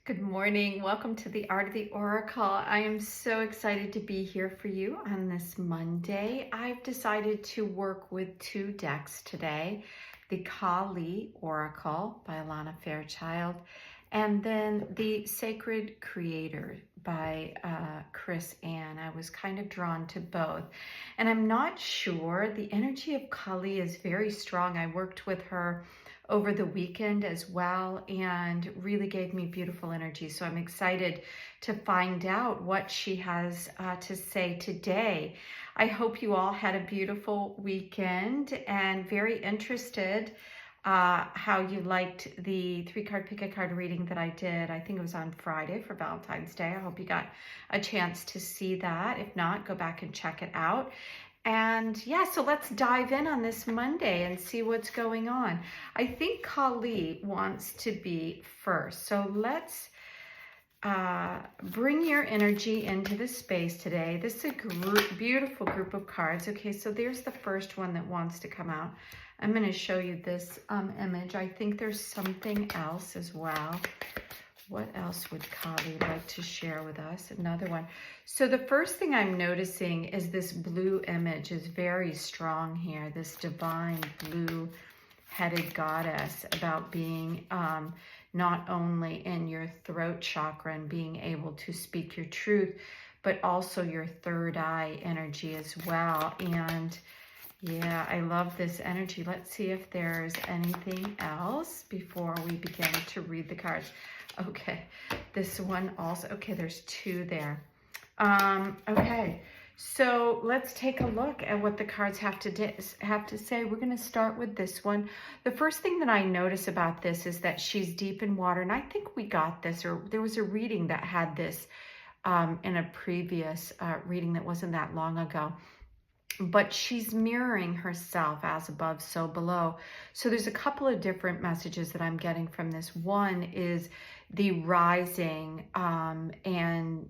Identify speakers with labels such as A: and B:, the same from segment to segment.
A: Good morning. Welcome to the Art of the Oracle. I am so excited to be here for you on this Monday. I've decided to work with two decks today, the Kali Oracle by Alana Fairchild, and then the Sacred Creator by Chris Ann. I was kind of drawn to both. And I'm not sure, the energy of Kali is very strong. I worked with her over the weekend as well and really gave me beautiful energy. So I'm excited to find out what she has to say today. I hope you all had a beautiful weekend and very interested how you liked the 3-card pick a card reading that I did. I think it was on Friday for Valentine's Day. I hope you got a chance to see that. If not, go back and check it out. And yeah, so let's dive in on this Monday and see what's going on. I think Kali wants to be first. So let's bring your energy into the space today. This is a beautiful group of cards. Okay, so there's the first one that wants to come out. I'm going to show you this image. I think there's something else as well. What else would Kali like to share with us? Another one. So the first thing I'm noticing is this blue image is very strong here. This divine blue-headed goddess about being not only in your throat chakra and being able to speak your truth, but also your third eye energy as well. And yeah, I love this energy. Let's see if there's anything else before we begin to read the cards. Okay, this one also, okay, there's two there. Okay, so let's take a look at what the cards have to say. We're going to start with this one. The first thing that I notice about this is that she's deep in water, and I think we got this, or there was a reading that had this in a previous reading that wasn't that long ago. But she's mirroring herself as above, so below. So there's a couple of different messages that I'm getting from this. One is the rising and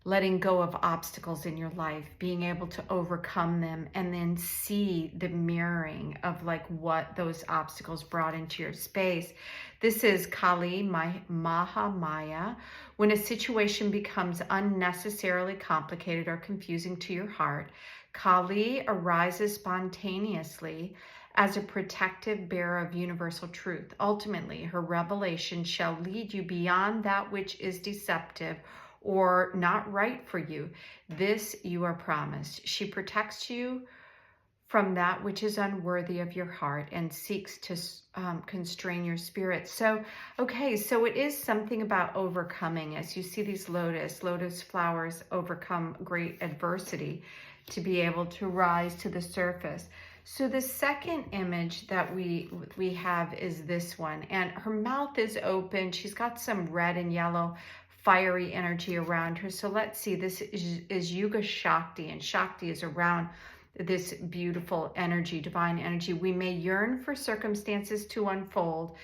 A: letting go of obstacles in your life, being able to overcome them, and then see the mirroring of like what those obstacles brought into your space. This is Kali Mahamaya. When a situation becomes unnecessarily complicated or confusing to your heart, Kali arises spontaneously as a protective bearer of universal truth. Ultimately, her revelation shall lead you beyond that which is deceptive or not right for you. This you are promised. She protects you from that which is unworthy of your heart and seeks to constrain your spirit. So, okay, so it is something about overcoming. As you see these lotus flowers overcome great adversity to be able to rise to the surface. So the second image that we have is this one, and her mouth is open. She's got some red and yellow fiery energy around her. So let's see, this is Yuga Shakti, and Shakti is around this beautiful energy, divine energy. We may yearn for circumstances to unfold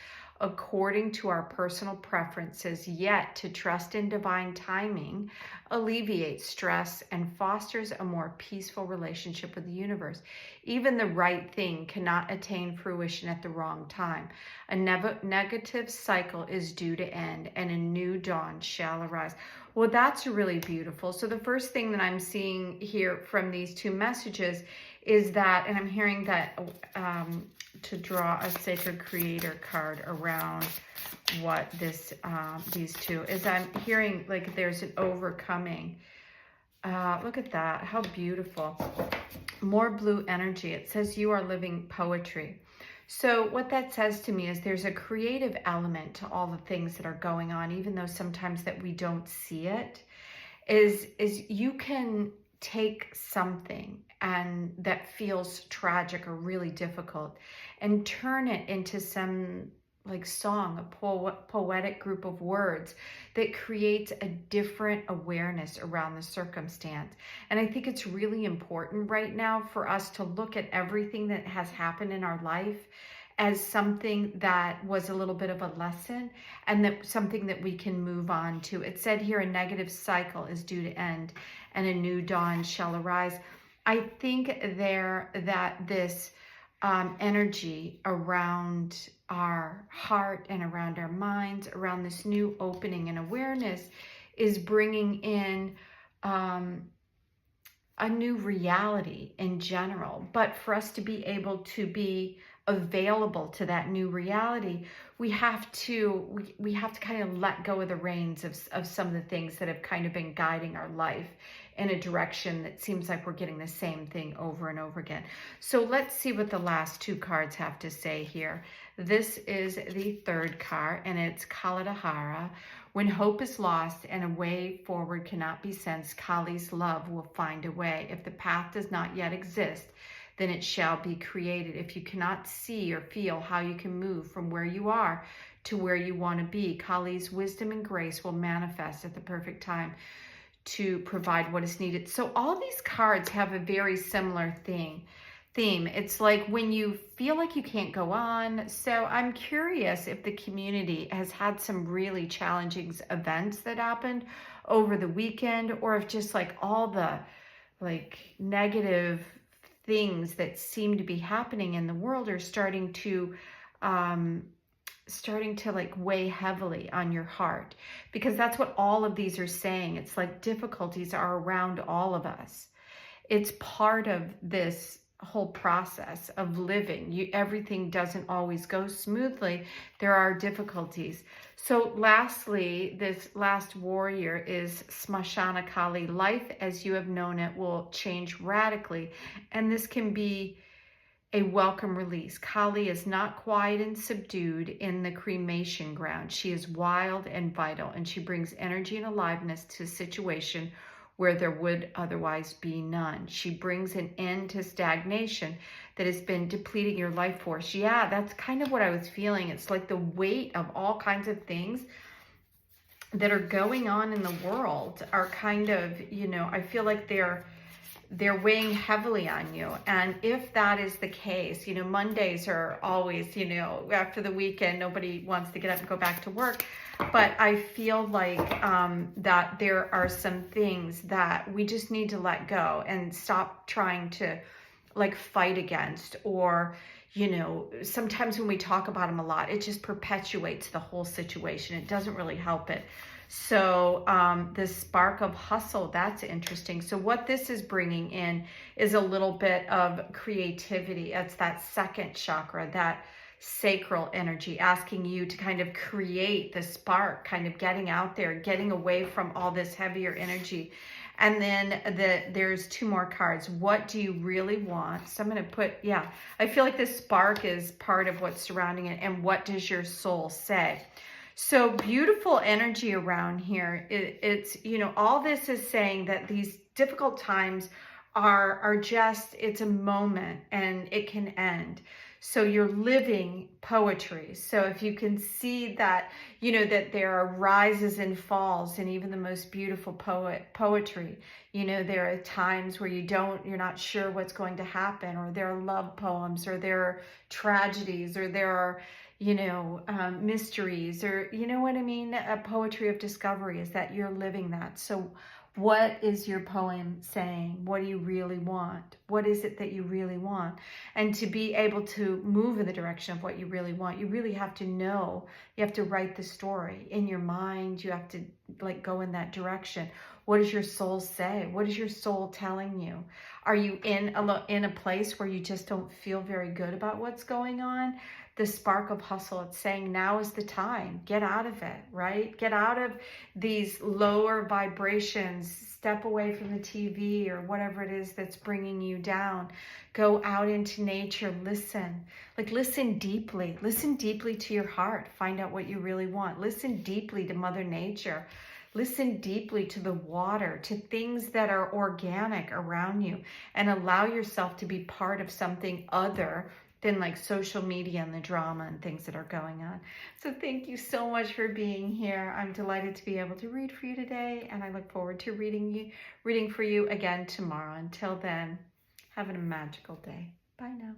A: according to our personal preferences, yet to trust in divine timing alleviates stress and fosters a more peaceful relationship with the universe. Even the right thing cannot attain fruition at the wrong time. A negative cycle is due to end, and a new dawn shall arise. Well, that's really beautiful. So the first thing that I'm seeing here from these two messages is that, and I'm hearing that to draw a sacred creator card around what this these two is. I'm hearing like there's an overcoming. Look at that, how beautiful. More blue energy. It says you are living poetry. So what that says to me is there's a creative element to all the things that are going on, even though sometimes that we don't see it, is you can take something and that feels tragic or really difficult and turn it into some like song, a poetic group of words that creates a different awareness around the circumstance. And I think it's really important right now for us to look at everything that has happened in our life as something that was a little bit of a lesson and that something that we can move on to. It said here, a negative cycle is due to end and a new dawn shall arise. I think there that this energy around our heart and around our minds, around this new opening and awareness, is bringing in um, a new reality in general. But for us to be able to be available to that new reality, we have to kind of let go of the reins of some of the things that have kind of been guiding our life in a direction that seems like we're getting the same thing over and over again. So let's see what the last two cards have to say here. This is the third card, and it's Kaladahara. When hope is lost and a way forward cannot be sensed, Kali's love will find a way. If the path does not yet exist, then it shall be created. If you cannot see or feel how you can move from where you are to where you want to be, Kali's wisdom and grace will manifest at the perfect time to provide what is needed. So all these cards have a very similar theme. It's like when you feel like you can't go on. So I'm curious if the community has had some really challenging events that happened over the weekend, or if just like all the like negative things that seem to be happening in the world are starting to like weigh heavily on your heart, because that's what all of these are saying. It's like difficulties are around all of us. It's part of this whole process of living. Everything doesn't always go smoothly. There are difficulties. So lastly, this last warrior is Smashana Kali. Life as you have known it will change radically, and this can be a welcome release. Kali is not quiet and subdued in the cremation ground. She is wild and vital, and she brings energy and aliveness to a situation where there would otherwise be none. She brings an end to stagnation that has been depleting your life force. Yeah, that's kind of what I was feeling. It's like the weight of all kinds of things that are going on in the world are kind of, I feel like they're weighing heavily on you. And if that is the case, Mondays are always, after the weekend, nobody wants to get up and go back to work. But I feel like that there are some things that we just need to let go and stop trying to like fight against, or, sometimes when we talk about them a lot, it just perpetuates the whole situation. It doesn't really help it. So the spark of hustle, that's interesting. So what this is bringing in is a little bit of creativity. It's that second chakra, that sacral energy, asking you to kind of create the spark, kind of getting out there, getting away from all this heavier energy. And then there's two more cards. What do you really want? So I'm going to put, I feel like this spark is part of what's surrounding it. And what does your soul say? So beautiful energy around here. It's, all this is saying that these difficult times are just, it's a moment and it can end. So you're living poetry. So if you can see that, that there are rises and falls in even the most beautiful poetry, there are times where you're not sure what's going to happen, or there are love poems, or there are tragedies, or there are, mysteries, or what I mean? A poetry of discovery is that you're living that. So what is your poem saying? What do you really want? What is it that you really want? And to be able to move in the direction of what you really want, you really have to know. You have to write the story in your mind. You have to like go in that direction. What does your soul say? What is your soul telling you? Are you in a place where you just don't feel very good about what's going on? The spark of hustle, it's saying now is the time. Get out of it, right? Get out of these lower vibrations. Step away from the TV or whatever it is that's bringing you down. Go out into nature. Listen. Listen deeply. Listen deeply to your heart. Find out what you really want. Listen deeply to Mother Nature. Listen deeply to the water, to things that are organic around you, and allow yourself to be part of something other than like social media and the drama and things that are going on. So thank you so much for being here. I'm delighted to be able to read for you today, and I look forward to reading for you again tomorrow. Until then, have a magical day. Bye now.